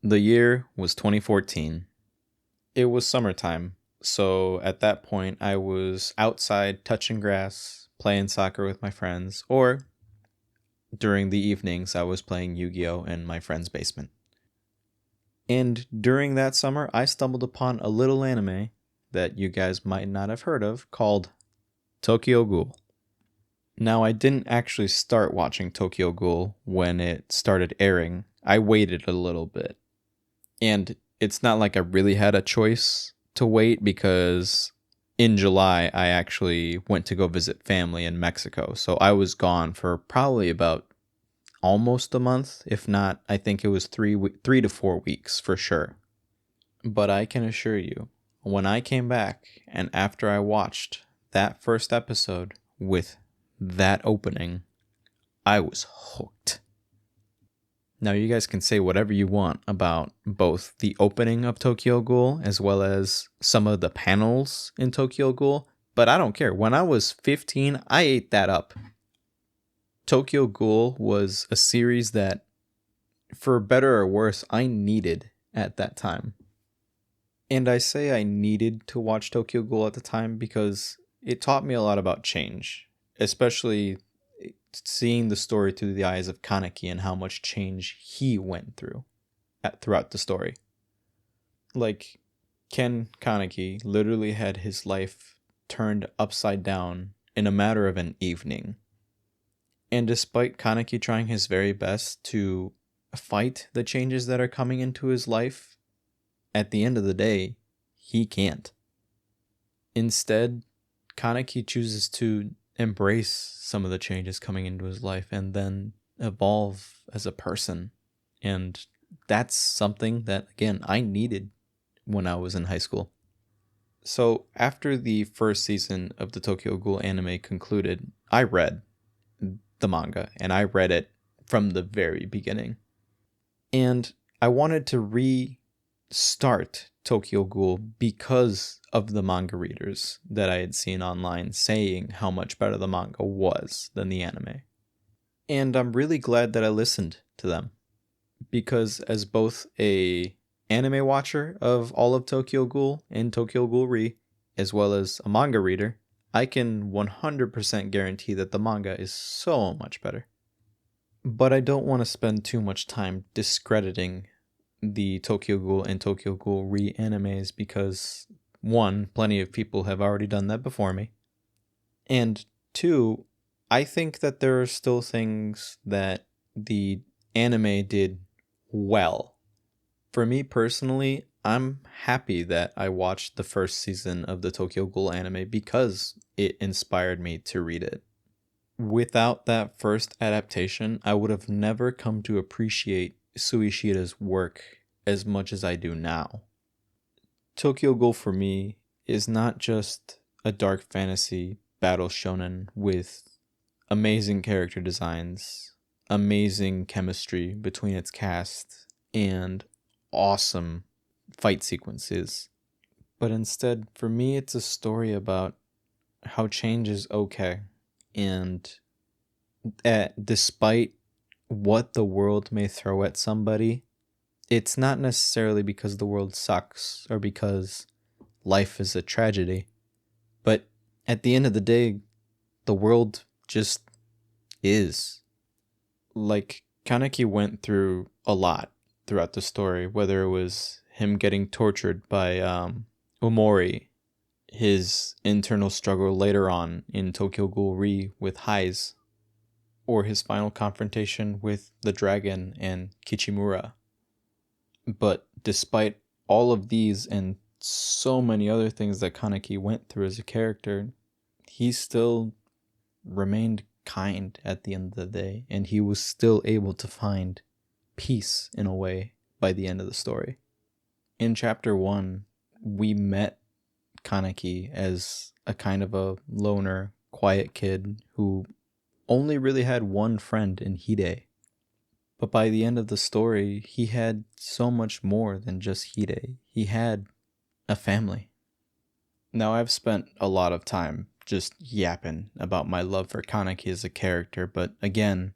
The year was 2014. It was summertime, so at that point I was outside touching grass, playing soccer with my friends, or during the evenings I was playing Yu-Gi-Oh in my friend's basement. And during that summer, I stumbled upon a little anime that you guys might not have heard of called Tokyo Ghoul. Now, I didn't actually start watching Tokyo Ghoul when it started airing. I waited a little bit. And it's not like I really had a choice to wait because in July, I actually went to go visit family in Mexico. So I was gone for probably about almost a month. If not, I think it was 3 to 4 weeks for sure. But I can assure you, when I came back and after I watched that first episode with that opening, I was hooked. Now, you guys can say whatever you want about both the opening of Tokyo Ghoul as well as some of the panels in Tokyo Ghoul, but I don't care. When I was 15, I ate that up. Tokyo Ghoul was a series that, for better or worse, I needed at that time. And I say I needed to watch Tokyo Ghoul at the time because it taught me a lot about change, especially seeing the story through the eyes of Kaneki and how much change he went through throughout the story. Like, Ken Kaneki literally had his life turned upside down in a matter of an evening. And despite Kaneki trying his very best to fight the changes that are coming into his life, at the end of the day, he can't. Instead, Kaneki chooses to embrace some of the changes coming into his life and then evolve as a person. And that's something that, again, I needed when I was in high school. So after the first season of the Tokyo Ghoul anime concluded, I read the manga and I read it from the very beginning. And I wanted to restart Tokyo Ghoul because of the manga readers that I had seen online saying how much better the manga was than the anime. And I'm really glad that I listened to them because as both a anime watcher of all of Tokyo Ghoul and Tokyo Ghoul Re, as well as a manga reader, I can 100% guarantee that the manga is so much better. But I don't want to spend too much time discrediting the Tokyo Ghoul and Tokyo Ghoul Re animes because, one, plenty of people have already done that before me. And two, I think that there are still things that the anime did well. For me personally, I'm happy that I watched the first season of the Tokyo Ghoul anime because it inspired me to read it. Without that first adaptation, I would have never come to appreciate Suishida's work as much as I do now. Tokyo Ghoul for me is not just a dark fantasy battle shonen with amazing character designs, amazing chemistry between its cast, and awesome fight sequences. But instead, for me, it's a story about how change is okay. And despite what the world may throw at somebody, it's not necessarily because the world sucks or because life is a tragedy. But at the end of the day, the world just is. Like, Kaneki went through a lot throughout the story, whether it was him getting tortured by Omori, his internal struggle later on in Tokyo Ghoul Re with Heiz, or his final confrontation with the dragon and Kichimura. But despite all of these and so many other things that Kaneki went through as a character, he still remained kind at the end of the day, and he was still able to find peace in a way by the end of the story. In chapter 1, we met Kaneki as a kind of a loner, quiet kid who only really had one friend in Hide. But by the end of the story, he had so much more than just Hide. He had a family. Now, I've spent a lot of time just yapping about my love for Kaneki as a character, but again,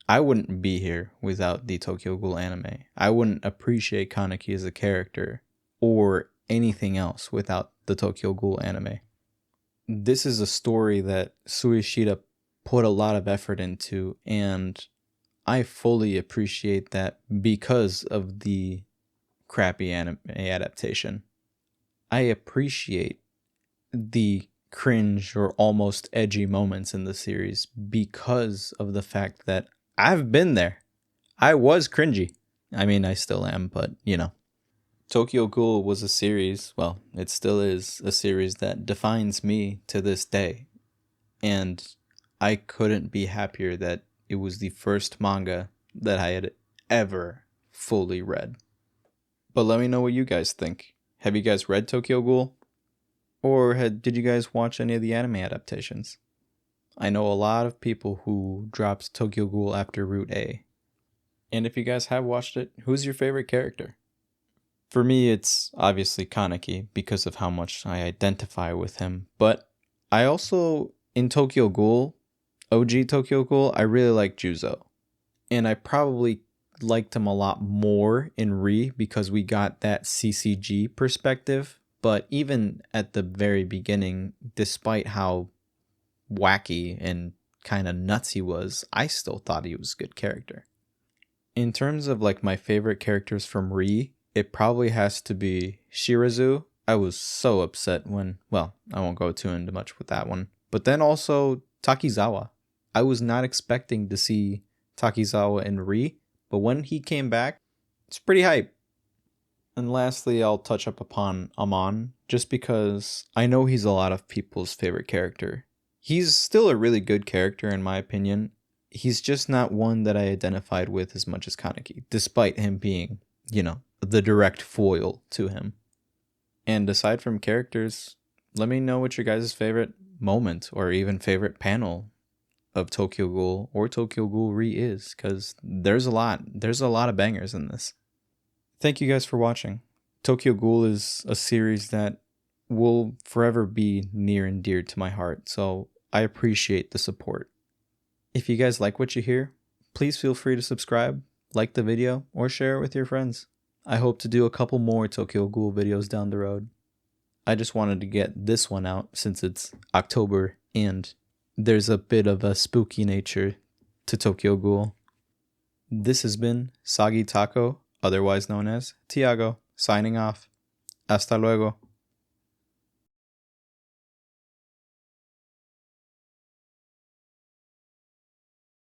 I wouldn't be here without the Tokyo Ghoul anime. I wouldn't appreciate Kaneki as a character or anything else without the Tokyo Ghoul anime. This is a story that Suishida put a lot of effort into, and I fully appreciate that because of the crappy anime adaptation. I appreciate the cringe or almost edgy moments in the series because of the fact that I've been there. I was cringy. I mean, I still am, but you know. Tokyo Ghoul was a series, well, it still is a series that defines me to this day. And I couldn't be happier that it was the first manga that I had ever fully read. But let me know what you guys think. Have you guys read Tokyo Ghoul? Or did you guys watch any of the anime adaptations? I know a lot of people who dropped Tokyo Ghoul after Route A. And if you guys have watched it, who's your favorite character? For me, it's obviously Kaneki because of how much I identify with him. But I also, in Tokyo Ghoul, OG Tokyo Ghoul, I really like Juzo. And I probably liked him a lot more in Re because we got that CCG perspective. But even at the very beginning, despite how wacky and kind of nuts he was, I still thought he was a good character. In terms of like my favorite characters from Re, it probably has to be Shirazu. I was so upset when, well, I won't go too into much with that one. But then also Takizawa. I was not expecting to see Takizawa in Re, but when he came back, it's pretty hype. And lastly, I'll touch up upon Amon, just because I know he's a lot of people's favorite character. He's still a really good character in my opinion. He's just not one that I identified with as much as Kaneki, despite him being, you know, the direct foil to him. And aside from characters, let me know what your guys' favorite moment or even favorite panel of Tokyo Ghoul or Tokyo Ghoul Re is, because there's a lot of bangers in this. Thank you guys for watching. Tokyo Ghoul is a series that will forever be near and dear to my heart, so I appreciate the support. If you guys like what you hear, please feel free to subscribe, like the video, or share it with your friends. I hope to do a couple more Tokyo Ghoul videos down the road. I just wanted to get this one out since it's October and there's a bit of a spooky nature to Tokyo Ghoul. This has been Sagi Taco, otherwise known as Tiago, signing off. Hasta luego.